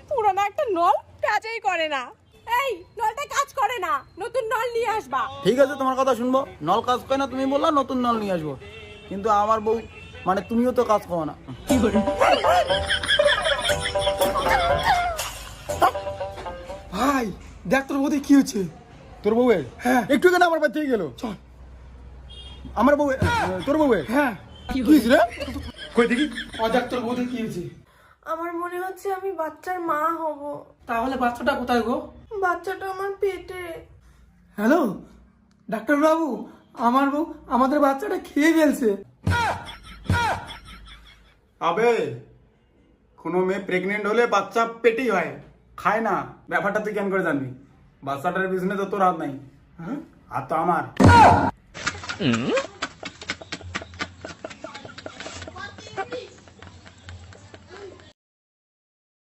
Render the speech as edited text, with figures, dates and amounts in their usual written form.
পুরোনো একটা নল কাজই করে না। এই নলটা কাজ করে না, নতুন নল নিয়ে আসবা। ঠিক আছে, তোমার কথা শুনবো। নল কাজ করে না তুমি বললা, নতুন নল নিয়ে আসবো। কিন্তু আমার বউ মানে তুমিও তো কাজ করো না। ভাই দেখ তোর বৌদি কি হচ্ছে। তোর বউয়ের? হ্যাঁ। একটু কেন আমার বাড়ি থেকে গেল? চল। আমার বউ? তোর বউয়ের? হ্যাঁ কি হয়েছে রে? কই দেখি। দেখ তোর বৌদি কি হয়েছে। আমার মনে হচ্ছে আমি বাচ্চার মা হব। তাহলে বাচ্চাটা কোথায় গো? বাচ্চাটা আমার পেটে। হ্যালো ডাক্তার বাবু, আমার বউ আমাদের বাচ্চাটা খেয়ে ফেলছে। আবে কোনো মেয়ে প্রেগনেন্ট হলে বাচ্চা পেটেই হয়, খায় না। ব্যাপারটা তুই কেন করে জানবি? বাচ্চাটার পিছনে তো তোর হাত নাই, হাত তো আমার।